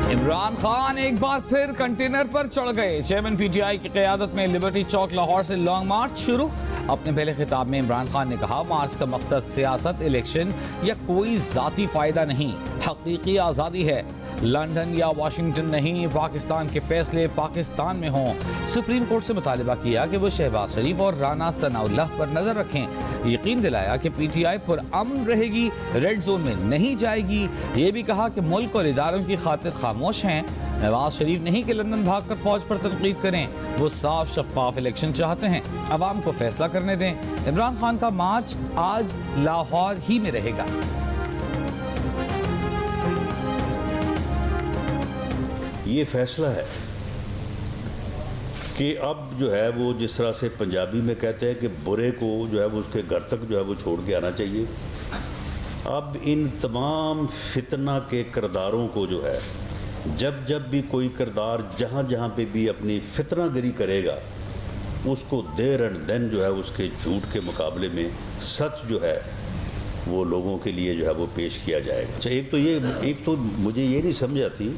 इमरान खान एक बार फिर कंटेनर पर चढ़ गए। चेयरमैन पीटीआई की क़यादत में लिबर्टी चौक लाहौर से लॉन्ग मार्च शुरू। अपने पहले खिताब में इमरान खान ने कहा, मार्च का मकसद सियासत, इलेक्शन या कोई जाती फायदा नहीं, हकीकी आज़ादी है। लंदन या वाशिंगटन नहीं, पाकिस्तान के फैसले पाकिस्तान में हों। सुप्रीम कोर्ट से मुतालबा किया कि वो शहबाज शरीफ और राना सनाउल्लाह पर नजर रखें। यकीन दिलाया कि पीटीआई पुरअमन रहेगी, रेड जोन में नहीं जाएगी। ये भी कहा कि मुल्क और इदारों की खातिर खामोश हैं। नवाज शरीफ नहीं कि लंदन भागकर फौज पर तनकीद करें, वो साफ शफाफ इलेक्शन चाहते हैं, अवाम को फैसला करने दें। इमरान खान का मार्च आज लाहौर ही में रहेगा। ये फैसला है कि अब जो है वो जिस तरह से पंजाबी में कहते हैं कि बुरे को जो है वो उसके घर तक जो है वो छोड़ के आना चाहिए। अब इन तमाम फितना के किरदारों को जो है जब जब भी कोई किरदार जहाँ जहाँ पे भी अपनी फितनागिरी करेगा, उसको देर एंड देन जो है उसके झूठ के मुकाबले में सच जो है वो लोगों के लिए जो है वो पेश किया जाएगा। अच्छा, एक तो मुझे ये नहीं समझ आती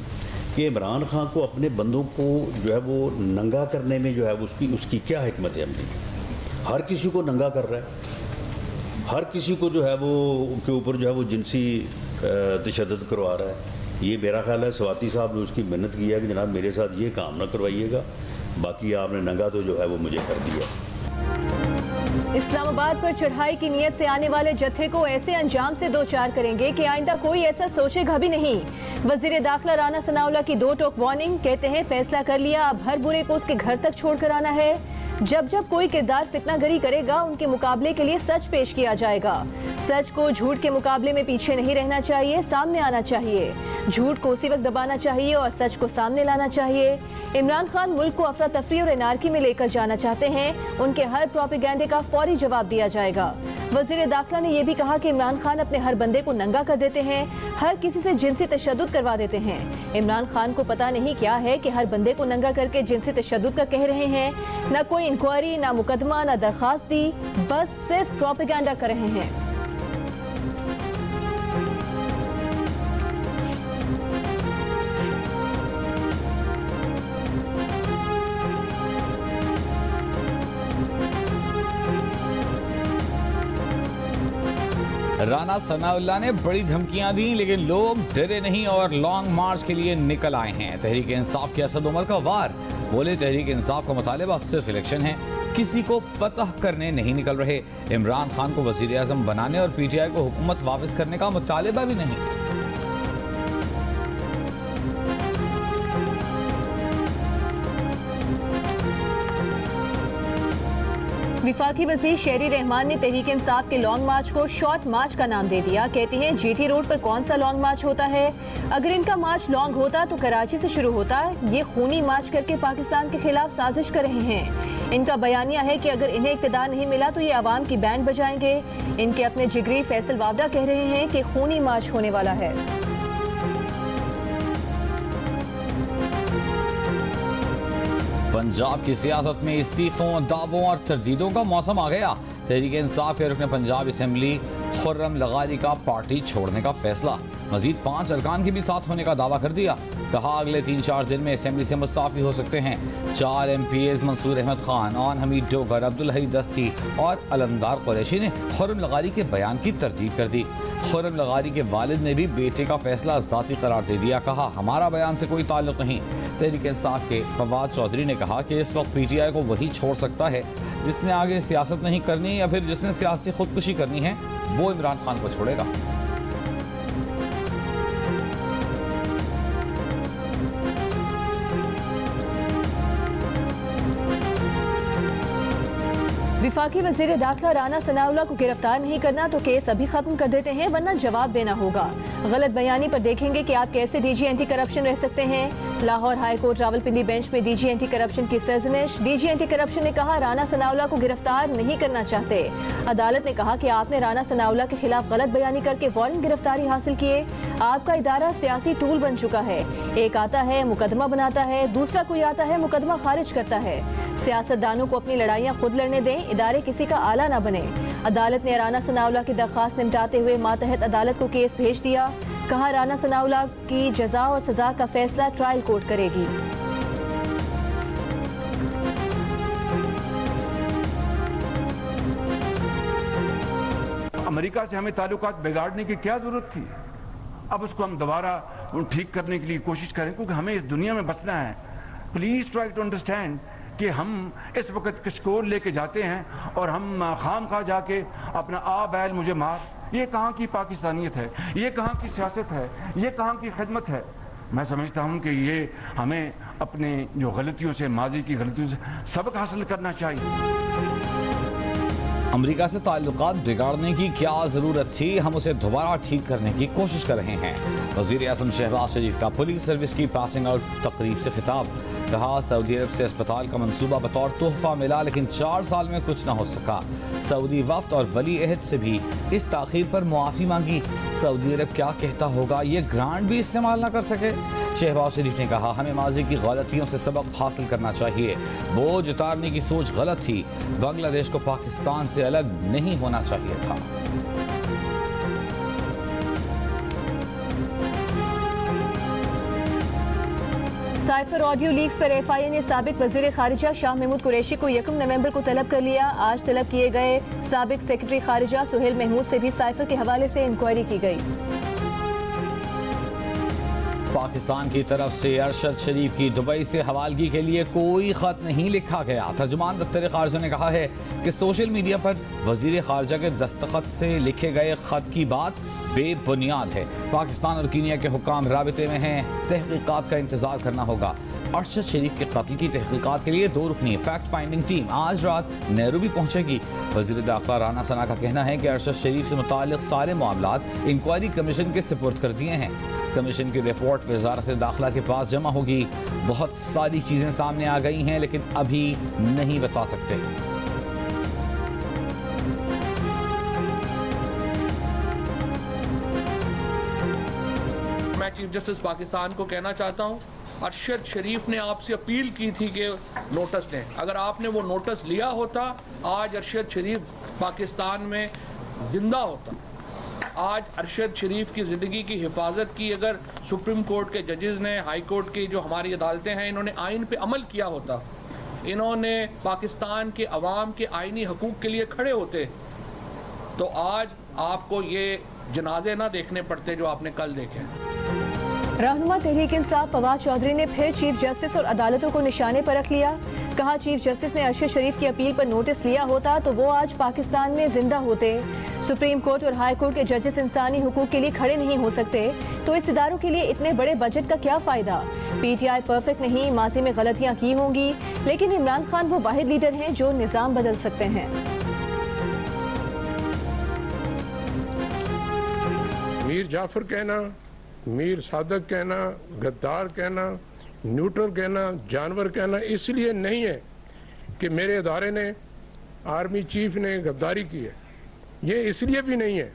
कि इमरान खान को अपने बंदों को जो है वो नंगा करने में जो है उसकी क्या हिकमत है अमली। हर किसी को नंगा कर रहा है, हर किसी को जो है वो के ऊपर जो है वो जिनसी तशद्दुद करवा रहा है। ये मेरा ख्याल है स्वाति साहब ने उसकी मेहनत की है कि जनाब मेरे साथ ये काम ना करवाइएगा, बाकी आपने नंगा तो जो है वो मुझे कर दिया। इस्लामाबाद पर चढ़ाई की नीयत से आने वाले जत्थे को ऐसे अंजाम से दो चार करेंगे कि आइंदा कोई ऐसा सोचेगा भी नहीं। वजीर दाखिला राना सनाउल्लाह की दो टोक वार्निंग, कहते हैं फैसला कर लिया, अब हर बुरे को उसके घर तक छोड़कर आना है। जब जब कोई किरदार फितनागरी करेगा, उनके मुकाबले के लिए सच पेश किया जाएगा। सच को झूठ के मुकाबले में पीछे नहीं रहना चाहिए, सामने आना चाहिए। झूठ को उसी वक्त दबाना चाहिए और सच को सामने लाना चाहिए। इमरान खान मुल्क को अफरा तफरी और एनार्की में लेकर जाना चाहते हैं, उनके हर प्रोपेगेंडे का फौरी जवाब दिया जाएगा। वजीर दाखिला ने यह भी कहा कि इमरान खान अपने हर बंदे को नंगा कर देते हैं, हर किसी से जिनसी तशद्दुद करवा देते हैं। इमरान खान को पता नहीं क्या है कि हर बंदे को नंगा करके जिनसी तशद्दुद का कह रहे हैं। ना कोई इंक्वायरी, ना मुकदमा, ना दरखास्त दी, बस सिर्फ प्रोपेगेंडा कर रहे हैं। राना सनाउल्लाह ने बड़ी धमकियां दी, लेकिन लोग डरे नहीं और लॉन्ग मार्च के लिए निकल आए हैं। तहरीक इंसाफ के असद उमर का वार, बोले तहरीक इंसाफ का मुतालिबा सिर्फ इलेक्शन है, किसी को फतह करने नहीं निकल रहे। इमरान खान को वजीर आज़म बनाने और पीटीआई को हुकूमत वापस करने का मुतालिबा भी नहीं। विफाकी वज़ीर शेरी रहमान ने तहरीक इंसाफ के लॉन्ग मार्च को शॉर्ट मार्च का नाम दे दिया। कहती हैं जीटी रोड पर कौन सा लॉन्ग मार्च होता है, अगर इनका मार्च लॉन्ग होता तो कराची से शुरू होता। ये खूनी मार्च करके पाकिस्तान के खिलाफ साजिश कर रहे हैं। इनका बयानिया है कि अगर इन्हें इक़्तिदार नहीं मिला तो ये आवाम की बैंड बजाएंगे। इनके अपने जिगरी फैसल वावडा कह रहे हैं कि खूनी मार्च होने वाला है। पंजाब की सियासत में इस्तीफों, दावों और तरदीदों का मौसम आ गया। तहरीक इंसाफ के रुकन पंजाब असेंबली खुर्रम लगारी का पार्टी छोड़ने का फैसला, मजीद 5 अरकान के भी साथ होने का दावा कर दिया। कहा अगले 3-4 दिन में असेंबली से मुस्ताफी हो सकते हैं। 4 MPs मंसूर अहमद खान, ऑन हमीद डोगर, अब्दुल हई दस्ती और अलमदार कुरैशी ने खुर्रम लगारी के बयान की तरदीद कर दी। खुर्रम लगारी के वालिद ने भी बेटे का फैसला ज़ाती करार दे दिया। कहा हमारा बयान से कोई ताल्लुक नहीं। तहरीक इंसाफ के फवाद चौधरी ने कहा कि इस वक्त पीटीआई को वही छोड़ सकता है जिसने आगे सियासत नहीं करनी, या फिर जिसने सियासी खुदकुशी करनी है वो इमरान खान को छोड़ेगा। विफाकी वजीर दाखिला राना सनाउल्लाह को गिरफ्तार नहीं करना तो केस अभी खत्म कर देते हैं, वरना जवाब देना होगा। गलत बयानी पर देखेंगे कि आप कैसे डीजी एंटी करप्शन रह सकते हैं। Lahore high court Rawalpindi bench में डीजी एंटी करप्शन की सरजनिश। डीजी एंटी करप्शन ने कहा राना सनाउल्लाह को गिरफ्तार नहीं करना चाहते। अदालत ने कहा कि आपने राना सनाउल्लाह के खिलाफ गलत बयानी करके वारंट गिरफ्तारी हासिल किए। आपका इदारा सियासी टूल बन चुका है। एक आता है मुकदमा बनाता है, दूसरा कोई आता है मुकदमा खारिज करता है। सियासतदानों को अपनी लड़ाइयाँ खुद लड़ने दें, इदारे किसी का आला न बने। अदालत ने राना सनाउल्लाह की दरख्वास्त निपटाते हुए मातहत अदालत को केस भेज दिया। कहा राना सनाउल्लाह की जजा और सजा का फैसला ट्रायल कोर्ट करेगी। अमेरिका से हमें ताल्लुकात बिगाड़ने की क्या जरूरत थी? अब उसको हम दोबारा ठीक करने के लिए कोशिश करें, क्योंकि हमें इस दुनिया में बसना है। प्लीज ट्राई टू अंडरस्टैंड कि हम इस वक्त कशकोल लेके जाते हैं और हम खाम खा जाके अपना आ बैल मुझे मार, ये कहाँ की पाकिस्तानियत है, ये कहाँ की सियासत है, ये कहाँ की खिदमत है? मैं समझता हूँ कि ये हमें अपने जो गलतियों से, माजी की गलतियों से सबक हासिल करना चाहिए। अमेरिका से ताल्लुकात बिगाड़ने की क्या ज़रूरत थी, हम उसे दोबारा ठीक करने की कोशिश कर रहे हैं। वज़ीर आज़म शहबाज शरीफ का पुलिस सर्विस की पासिंग आउट तकरीब से खिताब। कहा सऊदी अरब से अस्पताल का मंसूबा बतौर तोहफा मिला, लेकिन 4 साल में कुछ न हो सका। सऊदी वफ्द और वली अहद से भी इस ताख़ीर पर मुआफ़ी मांगी। सऊदी अरब क्या कहता होगा, ये ग्रांट भी इस्तेमाल न कर सके। शहबाज शरीफ ने कहा हमें माजी की गलतियों से सबक हासिल करना चाहिए। बोझ उतारने की सोच गलत थी। बांग्लादेश को पाकिस्तान से अलग नहीं होना चाहिए था। साइफर ऑडियो लीक्स पर एफआईए ने साबिक वजीर खारिजा शाह महमूद कुरैशी को 1 नवंबर को तलब कर लिया। आज तलब किए गए साबिक सेक्रेटरी खारिजा सुहेल महमूद से भी साइफर के हवाले से इंक्वायरी की गई। पाकिस्तान की तरफ से अरशद शरीफ की दुबई से हवालगी के लिए कोई खत नहीं लिखा गया। तर्जुमान दफ्तर खारजा ने कहा है कि सोशल मीडिया पर वजीर खारजा के दस्तखत से लिखे गए खत की बात बेबुनियाद है। पाकिस्तान और कीनिया के हुक्काम राबिते में हैं, तहकीकात का इंतजार करना होगा। अरशद शरीफ के कत्ल की तहकीकात के लिए 2 रुकनी फैक्ट फाइंडिंग टीम आज रात नैरोबी पहुंचेगी। वजीर दाखिला राना सना का कहना है कि अरशद शरीफ से मुताल्लिक सारे मामलात इंक्वायरी कमीशन के सुपुर्द कर दिए हैं। कमीशन की रिपोर्ट वजारत दाखिला के पास जमा होगी। बहुत सारी चीज़ें सामने आ गई हैं, लेकिन अभी नहीं बता सकते। मैं चीफ जस्टिस पाकिस्तान को कहना चाहता हूं, अरशद शरीफ ने आपसे अपील की थी कि नोटिस लें। अगर आपने वो नोटिस लिया होता, आज अरशद शरीफ पाकिस्तान में जिंदा होता। आज अरशद शरीफ की ज़िंदगी की हिफाजत की अगर सुप्रीम कोर्ट के जजेस ने, हाई कोर्ट की जो हमारी अदालतें हैं, इन्होंने आइन पे अमल किया होता, इन्होंने पाकिस्तान के अवाम के आइनी हकूक़ के लिए खड़े होते, तो आज आपको ये जनाजे ना देखने पड़ते जो आपने कल देखे। रहनुमा तहरीक इंसाफ फवाद चौधरी ने फिर चीफ जस्टिस और अदालतों को निशाने पर रख लिया। कहा चीफ जस्टिस ने अरशद शरीफ की अपील पर नोटिस लिया होता तो वो आज पाकिस्तान में जिंदा होते। सुप्रीम कोर्ट और हाई कोर्ट के जजेस इंसानी हुकूक के लिए खड़े नहीं हो सकते, तो इस इदारों के लिए इतने बड़े बजट का क्या फ़ायदा। पीटीआई परफेक्ट नहीं, माजी में गलतियाँ की होंगी, लेकिन इमरान खान वो वाहिद लीडर हैं जो निज़ाम बदल सकते हैं। मीर जाफर कहना, मीर सादक कहना, गद्दार कहना, न्यूट्रल कहना, जानवर कहना इसलिए नहीं है कि मेरे अदारे ने, आर्मी चीफ ने गद्दारी की है। ये इसलिए भी नहीं है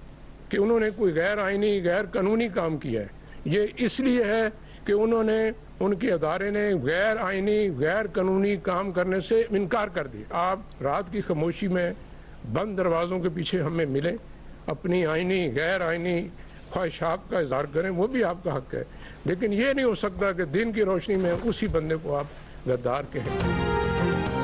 कि उन्होंने कोई गैर आइनी, गैर कानूनी काम किया है। ये इसलिए है कि उन्होंने, उनके अदारे ने गैर आइनी, गैर कानूनी काम करने से इनकार कर दिया। आप रात की खामोशी में बंद दरवाज़ों के पीछे हमें मिले, अपनी आइनी, गैर आइनी ख्वाहिशात का इज़हार करें, वो भी आपका हक है, लेकिन ये नहीं हो सकता कि दिन की रोशनी में उसी बंदे को आप गद्दार कहें।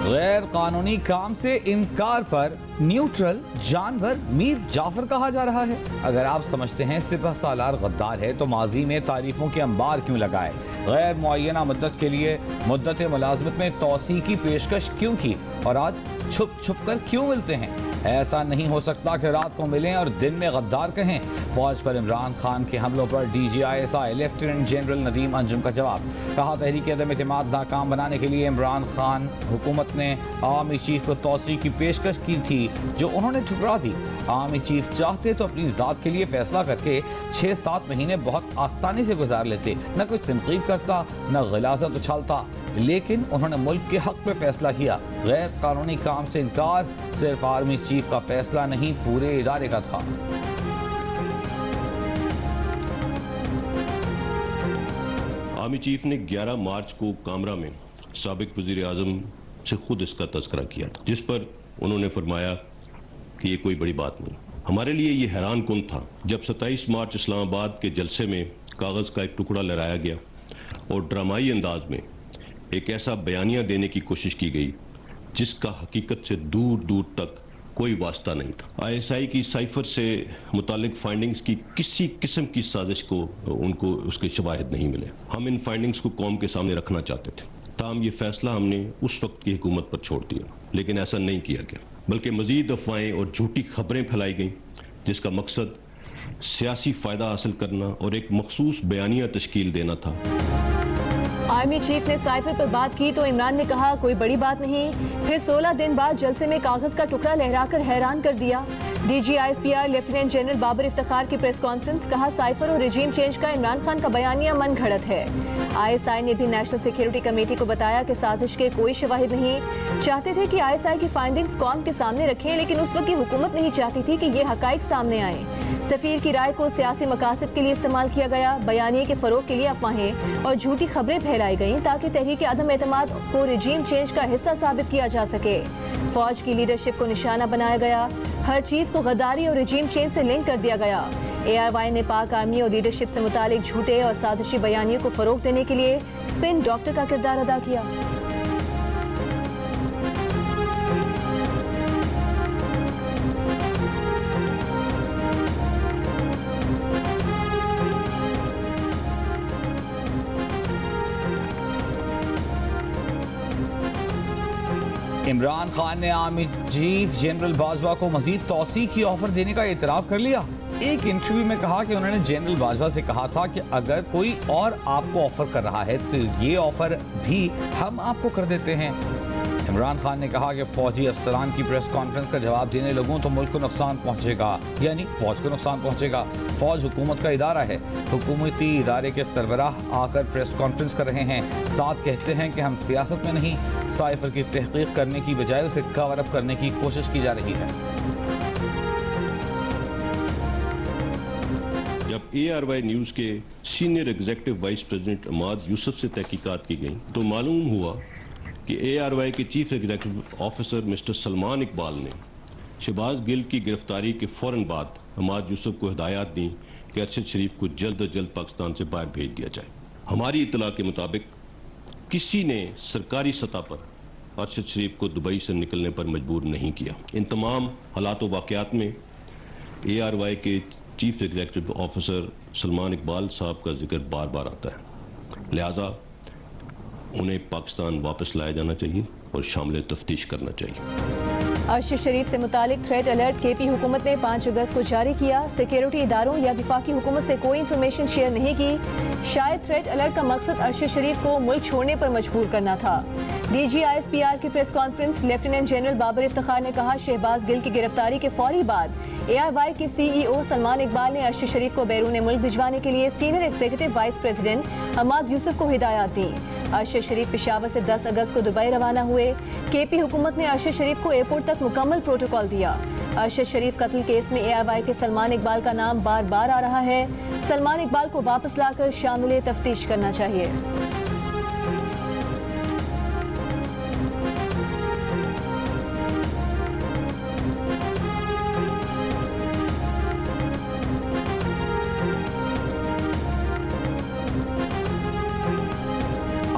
गैर कानूनी काम से इनकार पर न्यूट्रल, जानवर, मीर जाफर कहा जा रहा है। अगर आप समझते हैं सिपह सालार गद्दार है तो माजी में तारीफों के अंबार क्यों लगाए? गैर मुअय्यना मुद्दत के लिए मुद्दत मुलाजमत में तौसी की पेशकश क्यों की और आज छुप छुप कर क्यों मिलते हैं? ऐसा नहीं हो सकता कि रात को मिलें और दिन में गद्दार कहें। फौज पर इमरान खान के हमलों पर DGISI lieutenant general Nadeem Anjum का जवाब। कहा तहरीक अदम एतमाद नाकाम बनाने के लिए इमरान खान हुकूमत ने आर्मी चीफ को तौसी की पेशकश की थी जो उन्होंने ठुकरा दी। आर्मी चीफ चाहते तो अपनी ज़ात के लिए फैसला करके 6-7 महीने बहुत आसानी से गुजार लेते, न कोई तनकीद करता न गिलाज़त उछालता, लेकिन उन्होंने मुल्क के हक पे फैसला किया। गैर कानूनी काम से इनकार सिर्फ आर्मी चीफ का फैसला नहीं, पूरे इदारे का था। आर्मी चीफ ने 11 मार्च को कामरा में साबिक वज़ीर आज़म से खुद इसका तज़किरा किया था, जिस पर उन्होंने फरमाया कि ये कोई बड़ी बात नहीं। हमारे लिए ये हैरान कुन था जब 27 मार्च इस्लामाबाद के जलसे में कागज़ का एक टुकड़ा लहराया गया और ड्रामाई अंदाज में एक ऐसा बयानिया देने की कोशिश की गई जिसका हकीकत से दूर दूर तक कोई वास्ता नहीं था। ISI की साइफर से मुतालिक फाइंडिंग्स की किसी किस्म की साजिश को उनको उसके शवाहिद नहीं मिले। हम इन फाइंडिंग्स को कौम के सामने रखना चाहते थे, ताहम ये फैसला हमने उस वक्त की हुकूमत पर छोड़ दिया, लेकिन ऐसा नहीं किया गया, बल्कि मजीद अफवाहें और झूठी खबरें फैलाई गईं जिसका मकसद सियासी फ़ायदा हासिल करना और एक मखसूस बयानिया तश्कील देना था। आर्मी चीफ ने साइफर पर बात की तो इमरान ने कहा कोई बड़ी बात नहीं, फिर 16 दिन बाद जलसे में कागज का टुकड़ा लहराकर हैरान कर दिया। DG ISPR lieutenant general Babar Iftikhar की प्रेस कॉन्फ्रेंस, कहा साइफर और रिजीम चेंज का इमरान खान का बयानिया मन घड़त है। ISI ने भी नेशनल सिक्योरिटी कमेटी को बताया कि साजिश के कोई शवाहिद नहीं, चाहते थे कि ISI की फाइंडिंग्स कौम के सामने रखें, लेकिन उस वक्त की हुकूमत नहीं चाहती थी कि ये हकाइक सामने आए। सफीर की राय को सियासी मकासद के लिए इस्तेमाल किया गया, बयानिए के फरोग के लिए अफवाहें और झूठी खबरें फैलाई गईं ताकि तहरीक अदम एतमाद को रिजीम चेंज का हिस्सा साबित किया जा सके। फौज की लीडरशिप को निशाना बनाया गया, हर चीज को गद्दारी और रिजीम चेंज से लिंक कर दिया गया। ARY ने पाक आर्मी और लीडरशिप से मुतालिक झूठे और साजिशी बयानियों को फरोग देने के लिए स्पिन डॉक्टर का किरदार अदा किया। इमरान खान ने आर्मी चीफ जनरल बाजवा को मजीद तौसी की ऑफर देने का एतराफ़ कर लिया। एक इंटरव्यू में कहा कि उन्होंने जनरल बाजवा से कहा था कि अगर कोई और आपको ऑफर कर रहा है तो ये ऑफर भी हम आपको कर देते हैं। इमरान खान ने कहा कि फौजी अफसरान की प्रेस कॉन्फ्रेंस का जवाब देने लगूं तो मुल्क को नुकसान पहुंचेगा, यानी फौज को नुकसान पहुंचेगा। फौज हुकूमत का इदारा है, हुकूमती इदारे के सरबराह आकर प्रेस कॉन्फ्रेंस कर रहे हैं, साथ कहते हैं कि हम सियासत में नहीं, साइफर की तहकीक करने की बजाय उसे कवर अप करने की कोशिश की जा रही है। जब ARY न्यूज़ के senior executive vice president Amad Yusuf से तहकीकात की गई तो मालूम हुआ कि ARY के chief executive officer mister Salman Iqbal ने शहबाज गिल की गिरफ्तारी के फ़ौरन बाद अमाद यूसुफ को हिदायत दी कि अरशद शरीफ को जल्द अज जल्द पाकिस्तान से बाहर भेज दिया जाए। हमारी इतला के मुताबिक किसी ने सरकारी सतह पर अरशद शरीफ को दुबई से निकलने पर मजबूर नहीं किया। इन तमाम हालात व वाक़यात में ARY के chief executive officer Salman Iqbal साहब का जिक्र बार बार आता है, लिहाजा उन्हें पाकिस्तान वापस लाया जाना चाहिए और शामिल तफ्तीश करना चाहिए। अरशद शरीफ से मुतालिक थ्रेट अलर्ट KP हुकूमत ने 5 अगस्त को जारी किया। सिक्योरिटी इदारों या वफाकी हुकूमत से कोई इंफॉर्मेशन शेयर नहीं की। शायद थ्रेट अलर्ट का मकसद अरशद शरीफ को मुल्क छोड़ने पर मजबूर करना था। DG ISPR की press conference, lieutenant general Babar Iftikhar ने कहा शहबाज गिल की गिरफ्तारी के फौरी बाद ARY के CEO सलमान इकबाल ने अरशद शरीफ को बैरून मुल्क भिजवाने के लिए senior executive vice president Amad Yusuf को हिदायत दी। अरशद शरीफ पेशावर से 10 अगस्त को दुबई रवाना हुए। KP हुकूमत ने अरशद शरीफ को एयरपोर्ट तक मुकम्मल प्रोटोकॉल दिया। अरशद शरीफ कत्ल केस में ARY के सलमान इकबाल का नाम बार बार आ रहा है। सलमान इकबाल को वापस लाकर शामिल तफ्तीश करना चाहिए।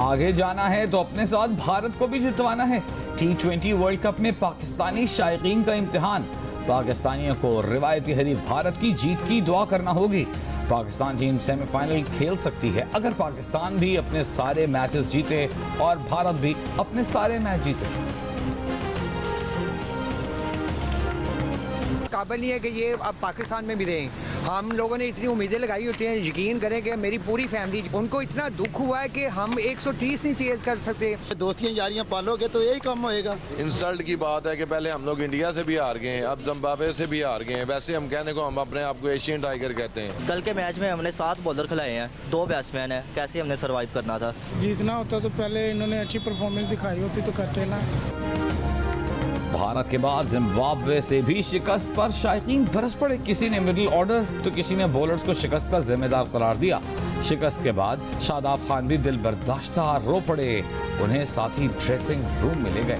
आगे जाना है तो अपने साथ भारत को भी जितवाना है। T20 वर्ल्ड कप में पाकिस्तानी शायकीन का इम्तिहान। पाकिस्तानियों को रिवायती हरीफ भारत की जीत की दुआ करना होगी। पाकिस्तान टीम सेमीफाइनल खेल सकती है अगर पाकिस्तान भी अपने सारे मैचेस जीते और भारत भी अपने सारे मैच जीते। काबिल नहीं है कि ये अब पाकिस्तान में भी रहें। हम लोगों ने इतनी उम्मीदें लगाई होती हैं, यकीन करें कि मेरी पूरी फैमिली उनको इतना दुख हुआ है कि हम 130 नहीं चेज कर सकते। दोस्तियां यारियां पालोगे तो यही कम होएगा। इंसल्ट की बात है कि पहले हम लोग इंडिया से भी हार गए, अब जिम्बाब्वे से भी हार गए। वैसे हम कहने को हम अपने आप को एशियन टाइगर कहते हैं। कल के मैच में हमने 7 बॉलर खिलाए हैं, 2 बैट्समैन हैं, कैसे हमने सर्वाइव करना था। जीतना होता तो पहले इन्होंने अच्छी परफॉर्मेंस दिखाई होती तो करते ना। भारत के बाद जिम्बाब्वे से भी शिकस्त पर शायकीन बरस पड़े। किसी ने मिडिल ऑर्डर तो किसी ने बॉलर्स को शिकस्त का जिम्मेदार करार दिया। शिकस्त के बाद शादाब खान भी दिल बर्दाश्ता रो पड़े। उन्हें साथी ड्रेसिंग रूम में ले गए।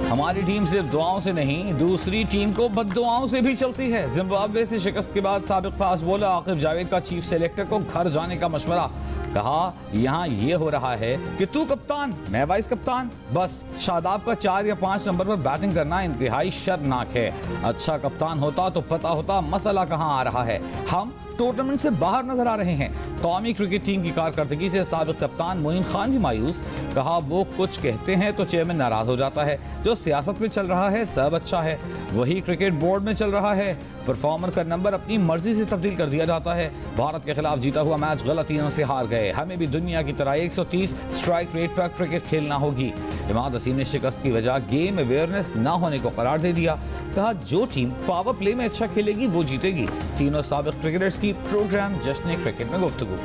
हमारी टीम सिर्फ दुआओं से नहीं, दूसरी टीम को बद्दुआओं से भी चलती है। जिम्बाब्वे से शिकस्त के बाद साबिक फास्ट बॉलर आकिब जावेद का चीफ सेलेक्टर को घर जाने का मशवरा। कहा, यहाँ ये हो रहा है कि तू कप्तान, मैं वाइस कप्तान। बस शादाब का 4 या 5 नंबर पर बैटिंग करना इंतहाई शर्मनाक है। अच्छा कप्तान होता तो पता होता मसला कहाँ आ रहा है। हम टूर्नामेंट से बाहर नजर आ रहे हैं। कौमी क्रिकेट टीम की कारकर्दगी से साबिक कप्तान मोइन खान भी मायूस। कहा, वो कुछ कहते हैं तो चेयरमैन नाराज हो जाता है। जो सियासत में चल रहा है सब अच्छा है, वही क्रिकेट बोर्ड में चल रहा है। परफॉर्मर का नंबर अपनी मर्जी से तब्दील कर दिया जाता है। भारत के खिलाफ जीता हुआ मैच गलतियों से हार गए। हमें भी दुनिया की तरह 130 स्ट्राइक रेट पर क्रिकेट खेलना होगी। इमाद वसीम ने शिकस्त की वजह गेम अवेयरनेस न होने को करार दे दिया। कहा, जो टीम पावर प्ले में अच्छा खेलेगी वो जीतेगी। तीनों साबिक क्रिकेटर्स की प्रोग्राम जश्न क्रिकेट में गुफ्तगू।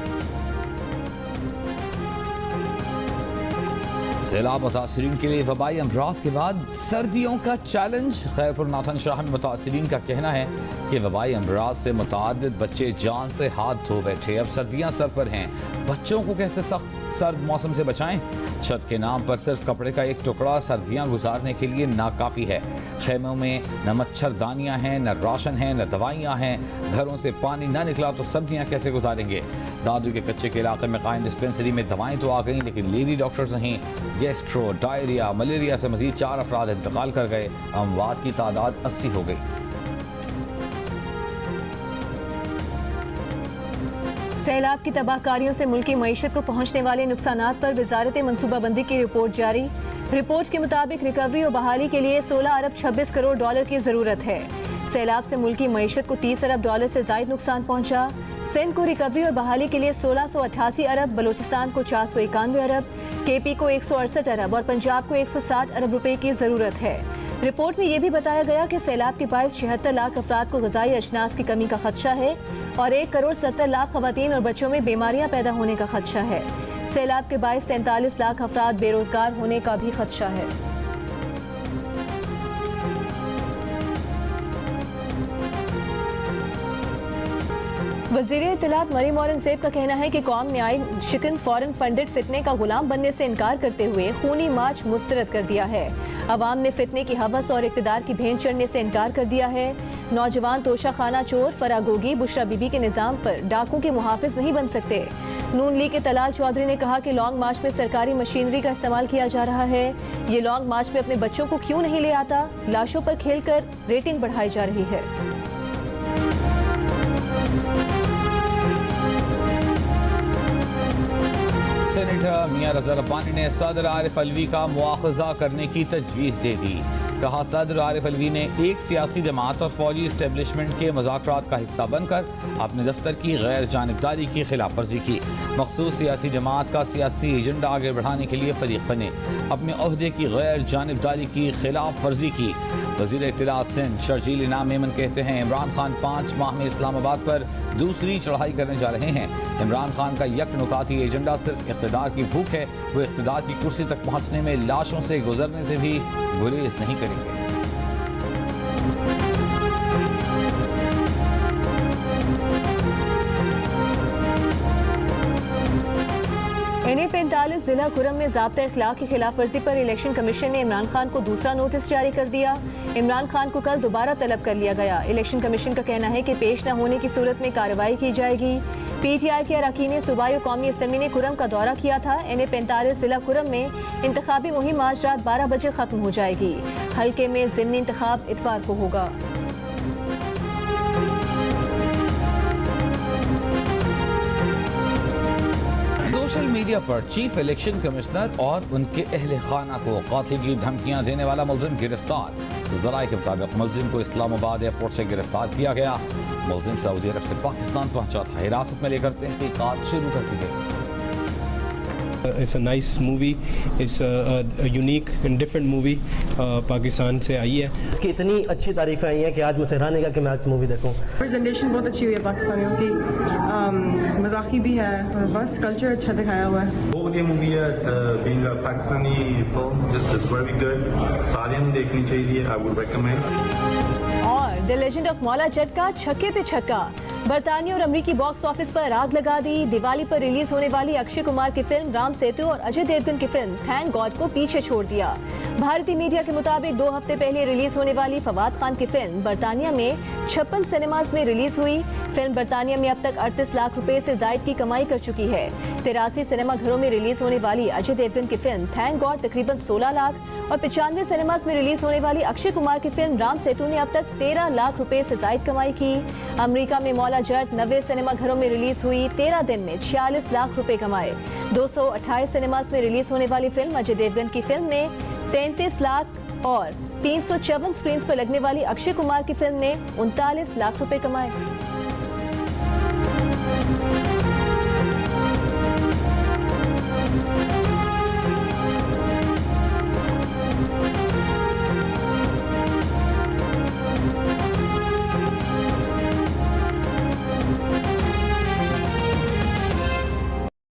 सैलाब मुतासरीन के लिए वबाई अमराज के बाद सर्दियों का चैलेंज। खैरपुर नाथन शाह में मुतासरीन का कहना है कि वबाई अमराज से मुतादिद बच्चे जान से हाथ धो बैठे। अब सर्दियां सर पर हैं, बच्चों को कैसे सख्त सर्द मौसम से बचाएं? छत के नाम पर सिर्फ कपड़े का एक टुकड़ा सर्दियां गुजारने के लिए नाकाफी है। खेमों में न मच्छरदानियां हैं, न राशन है, न दवाइयां हैं। घरों से पानी न निकला तो सर्दियां कैसे गुजारेंगे? दादू के कच्चे के इलाके में कायम डिस्पेंसरी में दवाएं तो आ गई, लेकिन लेडी डॉक्टर्स नहीं। गैस्ट्रो, डायरिया, मलेरिया से मजीद 4 अफराद इंतकाल कर गए। अमवात की तादाद 80 हो गई। सैलाब की तबाहकारियों से मुल्की मईशत को पहुंचने वाले नुकसानात पर वजारत मनसूबाबंदी की रिपोर्ट जारी। रिपोर्ट के मुताबिक रिकवरी और बहाली के लिए 16 अरब 26 करोड़ डॉलर की ज़रूरत है। सैलाब से मुल्की मईशत को 30 अरब डॉलर से ज़ायद नुकसान पहुंचा। सिंध को रिकवरी और बहाली के लिए 1688 अरब, बलोचिस्तान को 491 अरब, केपी को 168 अरब और पंजाब को 160 अरब रुपए की ज़रूरत है। रिपोर्ट में यह भी बताया गया कि सैलाब के बायस 76 लाख अफराद को ग़िज़ाई अजनास की कमी का खदशा है और 1 करोड़ 70 लाख ख़वातीन और बच्चों में बीमारियां पैदा होने का खदशा है। सैलाब के बायस 43 लाख अफराद बेरोजगार होने का भी खदशा है। वज़ीर इत्तलात मरीम औरंगज़ेब का कहना है कि कौम ने आई शिकन फॉरेन फंडेड फितने का गुलाम बनने से इनकार करते हुए खूनी मार्च मुस्तरद कर दिया है। अवाम ने फितने की हवस और इक़्तिदार की भेंट चढ़ने से इनकार कर दिया है। नौजवान तोशा खाना चोर फरागोगी बुशरा बीबी के निज़ाम पर डाकू के मुहाफिज नहीं बन सकते। नून लीग के तलाल चौधरी ने कहा कि लॉन्ग मार्च में सरकारी मशीनरी का इस्तेमाल किया जा रहा है। ये लॉन्ग मार्च में अपने बच्चों को क्यों नहीं ले आता? लाशों पर खेलकर रेटिंग बढ़ाई जा रही है। सेनेटर मियां रज़ा रब्बानी ने सदर आरिफ अलवी का मुआखज़ा करने की तजवीज़ दे दी। कहा, सदर आरिफ अलवी ने एक सियासी जमात और फौजी इस्टेब्लिशमेंट के मुज़ाकरात का हिस्सा बनकर अपने दफ्तर की गैर जानिबदारी की खिलाफ वर्जी की। मखसूस सियासी जमात का सियासी एजेंडा आगे बढ़ाने के लिए फरीक बने, अपने ओहदे की गैर जानिबदारी की खिलाफ वर्जी की। वज़ीर इत्तलात सिंध शर्जील इनाम मेमन कहते हैं, इमरान खान 5 माह में इस्लामाबाद पर दूसरी चढ़ाई करने जा रहे हैं। इमरान खान का यकनुकाती एजेंडा सिर्फ इक़्तिदार की भूख है। वो इक़्तिदार की कुर्सी तक पहुँचने में लाशों से गुजरने से भी गुरेज नहीं करेंगे। NA 45 जिला कुरम में ज़ाब्ता इखलाक की खिलाफ वर्जी पर इलेक्शन कमीशन ने इमरान खान को दूसरा नोटिस जारी कर दिया। इमरान खान को कल दोबारा तलब कर लिया गया। इलेक्शन कमीशन का कहना है कि पेश न होने की सूरत में कार्रवाई की जाएगी। PTI के अरकान सूबाई और कौमी असम्बली ने कुरम का दौरा किया था। NA 45 जिला कुरम में इंतखाबी मुहिम आज रात 12 बजे खत्म हो जाएगी। हल्के में ज़िमनी इंतखाब इतवार को होगा। सोशल मीडिया पर चीफ इलेक्शन कमिश्नर और उनके अहले खाना को कातिल की धमकियां देने वाला मुलजिम गिरफ्तार। ज़राए के मुताबिक मुलजिम को इस्लामाबाद एयरपोर्ट से गिरफ्तार किया गया। मुलजिम सऊदी अरब से पाकिस्तान पहुंचा था। हिरासत में लेकर तहकीकात शुरू कर दी गई। It's a nice movie. It's a unique and different movie. Pakistan से आई है। इसकी इतनी अच्छी तारीफ़ें आई हैं कि आज मुझे हैरान है कि मैं आज मूवी देखूं। प्रेजेंटेशन बहुत अच्छी हुई है पाकिस्तानियों की, मजाकी भी है और बस कल्चर अच्छा दिखाया हुआ है। बहुत बढ़िया मूवी है। Being a Pakistani film is very good. सारियों ने देखनी चाहिए। I would recommend. और the legend of Maula Jatt का छक्के पे छक्का। बरतानिया और अमरीकी बॉक्स ऑफिस पर आग लगा दी। दिवाली पर रिलीज होने वाली अक्षय कुमार की फिल्म राम सेतु और अजय देवगन की फिल्म थैंक गॉड को पीछे छोड़ दिया। भारतीय मीडिया के मुताबिक 2 हफ्ते पहले रिलीज होने वाली फवाद खान की फिल्म बरतानिया में 56 सिनेमाज में रिलीज हुई। फिल्म बरतानिया में अब तक 38 लाख रुपए से जायद की कमाई कर चुकी है। 83 सिनेमा घरों में रिलीज होने वाली अजय देवगन की फिल्म थैंक गॉड तकरीबन 16 लाख और 95 सिनेमाज में रिलीज होने वाली अक्षय कुमार की फिल्म राम सेतु ने अब तक 13 लाख रुपए से जायद कमाई की। अमेरिका में मौला जट 90 सिनेमा घरों में रिलीज हुई। 13 दिन में 46 लाख रुपए कमाए। 228 सिनेमाज में रिलीज होने वाली फिल्म अजय देवगन की फिल्म ने 33 लाख और 354 स्क्रीन पर लगने वाली अक्षय कुमार की फिल्म ने 39 लाख रुपए कमाए।